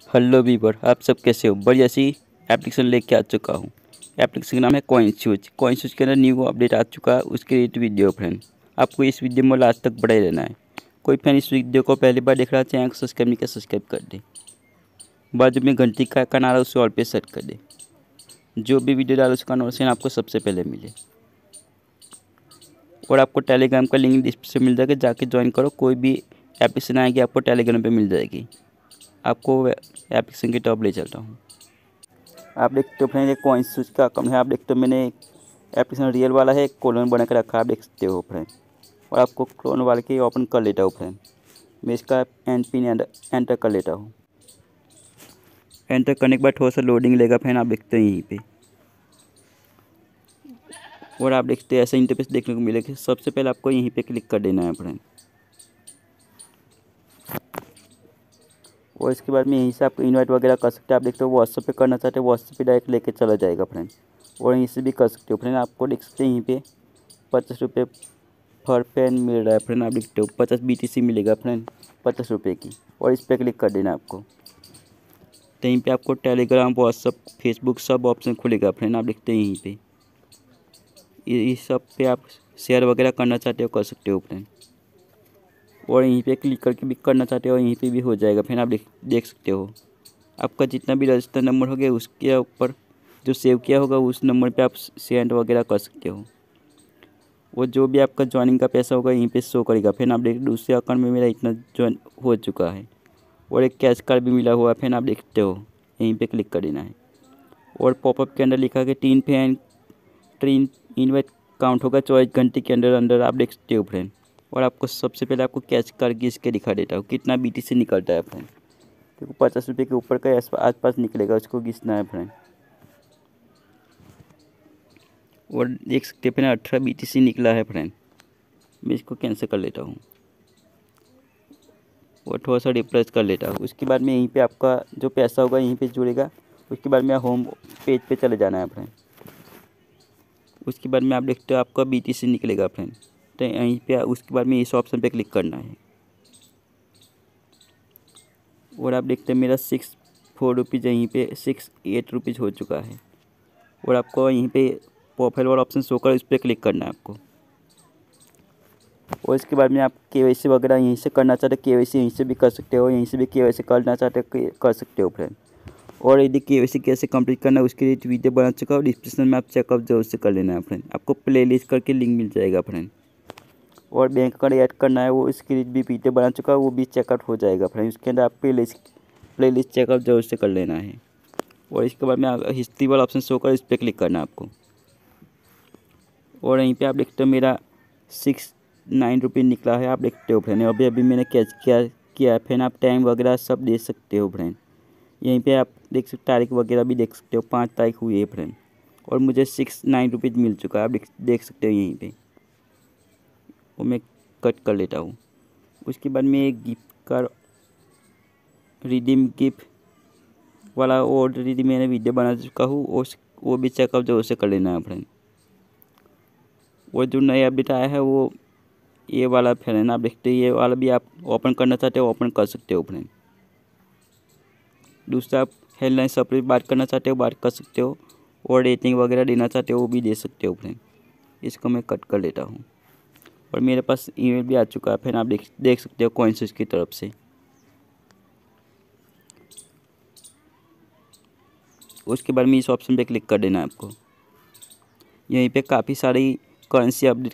Hello Weaver, आप सब कैसे हो? बढ़िया सी एप्लीकेशन लेके आ चुका हूँ। एप्लीकेशन का नाम है CoinSwitch। CoinSwitch के अंदर न्यू अपडेट आ चुका है, उसके रिलेटेड वीडियो फ्रेंड। आपको इस वीडियो में लास्ट तक बड़े रहना है। कोई फ्रेंड इस वीडियो को पहली बार देख रहा है, चैनल को सब्सक्राइब नहीं किया, सब्सक्राइब कर दे। बाजू में घंटी का आइकन आ रहा है, उसे ऑल पे सेट कर दे। जो भी वीडियो डालो उसका नोटिफिकेशन आपको सबसे पहले मिले। और आपको टेलीग्राम का लिंक डिस्क्रिप्शन मिल जाएगा, जाके ज्वाइन करो। कोई भी एप्लीकेशन आएगी आपको टेलीग्राम पे मिल जाएगी। आपको एप्लीकेशन के टॉप ले चलता हूँ। आप देखते हो फ्रेंड, ये CoinSwitch का अकाउंट है। आप देखते हो मैंने एप्लीकेशन रियल वाला है, क्लोन बना कर रखा है, आप देख सकते हो फ्रेंड। और आपको क्लोन वाले के ओपन कर लेता हूँ फ्रेंड। मैं इसका पिन एंटर कर लेता हूँ। एंटर करने के बाद थोड़ा सा लोडिंग लेगा फ्रेंड, आप देखते हो यहीं पे। और आप देखते हैं ऐसा इंटरफेस देखने को मिलेगा। सबसे पहले आपको यहीं पे क्लिक कर देना है फ्रेंड। और इसके बाद में यहीं से आप इन्वाइट वगैरह कर सकते हैं। आप देखते हो व्हाट्सएप पे करना चाहते हो, व्हाट्सएप पे डायरेक्ट लेके चला जाएगा फ्रेंड। और यहीं से भी कर सकते हो फ्रेंड। आपको देख सकते हैं यहीं पे 50 रुपये पर पेन मिल रहा है फ्रेंड। आप देखते हो 50 BTC मिलेगा फ्रेंड, 50 रुपये की। और इस पर क्लिक कर देना आपको। तो यहीं पे आपको टेलीग्राम, व्हाट्सअप, फेसबुक सब ऑप्शन खुलेगा फ्रेंड। आप देखते हैं यहीं पे इस सब पे आप शेयर वगैरह करना चाहते हो, कर सकते हो फ्रेंड। और यहीं पे क्लिक करके भी करना चाहते हो, यहीं पे भी हो जाएगा फ्रेंड। आप देख सकते हो आपका जितना भी रजिस्टर नंबर हो गया उसके ऊपर जो सेव किया होगा उस नंबर पे आप सेंड वगैरह कर सकते हो। वो जो भी आपका ज्वाइनिंग का पैसा होगा यहीं पे शो करेगा। फिर आप देख दूसरे अकाउंट में मेरा इतना ज्वाइन हो चुका है। और एक कैश कार्ड भी मिला हुआ है फिर आप देखते हो, यहीं पे क्लिक कर देना है। और पॉपअप के अंदर लिखा है कि 3 इन्वाइट काउंट होगा 24 घंटे के अंदर अंदर, आप देख सकते हो फ्रेंड। और आपको सबसे पहले आपको कैश कार्ड घिस के दिखा देता हूँ कितना BTC निकलता है फ्रेंड। देखो 50 रुपये के ऊपर का आसपास निकलेगा, उसको घिसना है फ्रेंड। और देख सकते हैं फ्रेंड 18 BTC निकला है फ्रेंड। मैं इसको कैंसिल कर लेता हूँ और थोड़ा सा रिफ्रेश कर लेता हूँ। उसके बाद में यहीं पे आपका जो पैसा होगा यहीं पे जुड़ेगा। उसके बाद में होम पेज पे चले जाना है फ्रेंड। उसके बाद में आप देखते हो आपका BTC निकलेगा फ्रेंड। तो यहीं पे उसके बाद में इस ऑप्शन पे क्लिक करना है। और आप देखते हैं मेरा 64 रुपीज़ यहीं पे 68 रुपीज़ हो चुका है। और आपको यहीं पे प्रोफाइल वाला ऑप्शन शो कर, उस पर क्लिक करना है आपको। और इसके बाद में आप KYC वगैरह यहीं से करना चाहते हो, KYC यहीं से भी कर सकते हो, यहीं से भी KYC करना चाहते हो कर सकते हो फ्रेंड। और यदि KYC कैसे कंप्लीट करना है उसके लिए वीडियो बना चुका हूँ, डिस्क्रिप्शन में आप चेकअप जरूर से कर लेना है फ्रेंड। आपको प्लेलिस्ट करके लिंक मिल जाएगा फ्रेंड। और बैंक अकाउंट ऐड करना है वो इसके लिए भी वीडियो बना चुका है, वो भी चेकआउट हो जाएगा फ्रेंड। उसके अंदर आप प्लेलिस्ट चेकअप जरूर से कर लेना है। और इसके बाद में हिस्ट्री वाला ऑप्शन शो कर, इस पर क्लिक करना है आपको। और यहीं पे आप देखते हो मेरा 69 रुपये निकला है, आप देखते हो फ्रेंड। अभी मैंने कैच किया है फ्रेंड। आप टाइम वगैरह सब देख सकते हो फ्रेंड। यहीं पे आप देख सकते तारीख वगैरह भी देख सकते हो, 5 तारीख हुई है फ्रेंड। और मुझे 69 रुपीज़ मिल चुका है, आप देख सकते हो यहीं पे। वो मैं कट कर लेता हूँ। उसके बाद में एक गिफ्ट का रिडीम गिफ्ट वाला ऑलरेडी मैंने वीडियो बना चुका हूँ, वो भी चेकअप जरूर से कर लेना है फ्रेंड। वो जो नया अपडेट आया है वो ये वाला फ्रेंड, आप देखते हो ये वाला भी आप ओपन करना चाहते हो ओपन कर सकते हो फ्रेंड। दूसरा आप हेडलाइन सप्रेट बात करना चाहते हो बात कर सकते हो। और रेटिंग वगैरह देना चाहते हो वो भी दे सकते हो फ्रेंड। इसको मैं कट कर लेता हूँ। और मेरे पास ईमेल भी आ चुका है फ्रेंड, आप देख सकते हो CoinSwitch की तरफ से। उसके बाद में इस ऑप्शन पे क्लिक कर देना है आपको। यहीं पे काफ़ी सारी करेंसी अपडेट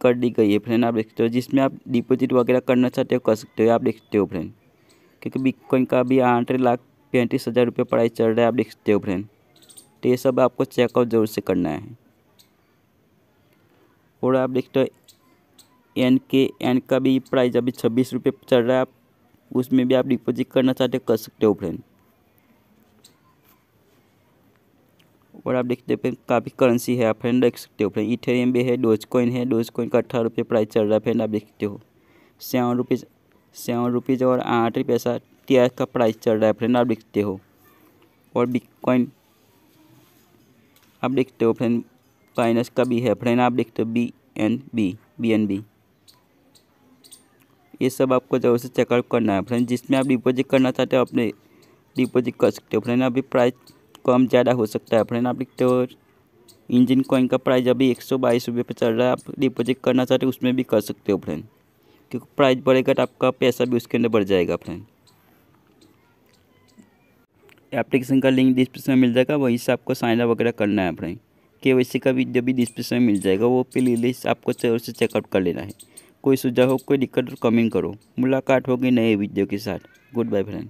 कर दी गई है फ्रेंड, आप देखते हो। जिसमें आप डिपॉजिट वगैरह करना चाहते हो कर सकते हो, आप देखते हो फ्रेंड। क्योंकि बिटकॉइन का भी 8,35,000 रुपये प्राइस चल रहा है, आप देख सकते हो फ्रेंड। तो ये सब आपको चेकआउट जरूर से करना है। और आप देखते हो एन का भी प्राइस अभी 26 रुपये चल रहा है, आप उसमें भी आप डिपॉजिट करना चाहते हो कर सकते हो फ्रेंड। और आप देखते हैं काफ़ी करेंसी है, आप फ्रेंड देख सकते हो फ्रेंड। इथेरियम भी है, डोजकॉइन है, डोजकॉइन का 18 रुपये प्राइस चल रहा है फ्रेंड, आप देखते हो। 7 रुपीज़ और 8 पैसा TR का प्राइस चल रहा है फ्रेंड, आप देखते हो। और बिटकॉइन आप देखते हो फ्रेंड, बाइनेंस का भी है फ्रेंड, आप देखते हो BNB। ये सब आपको जरूर से चेकआउट करना है फ्रेंड। जिसमें आप डिपॉजिट करना चाहते हो अपने डिपॉजिट कर सकते हो फ्रेंड। अभी प्राइस कम ज़्यादा हो सकता है फ्रेंड। आप देखते हो इंजन कॉइन का प्राइस अभी 122 रुपये पे चल रहा है। आप डिपॉजिट करना चाहते हो उसमें भी कर सकते हो फ्रेंड, क्योंकि प्राइस बढ़ेगा तो आपका पैसा भी उसके अंदर बढ़ जाएगा फ्रेंड। एप्लीकेशन का लिंक डिस्क्रिप्शन में मिल जाएगा, वहीं से आपको साइन अप वगैरह करना है फ्रेंड। KYC का वीडियो भी डिस्क्रिप्शन में मिल जाएगा, वो प्ले लिस्ट आपको जरूर से चेकआउट कर लेना है। कोई सुझाव हो, कोई दिक्कत हो, कमेंट करो। मुलाकात होगी नए वीडियो के साथ। Good bye friend.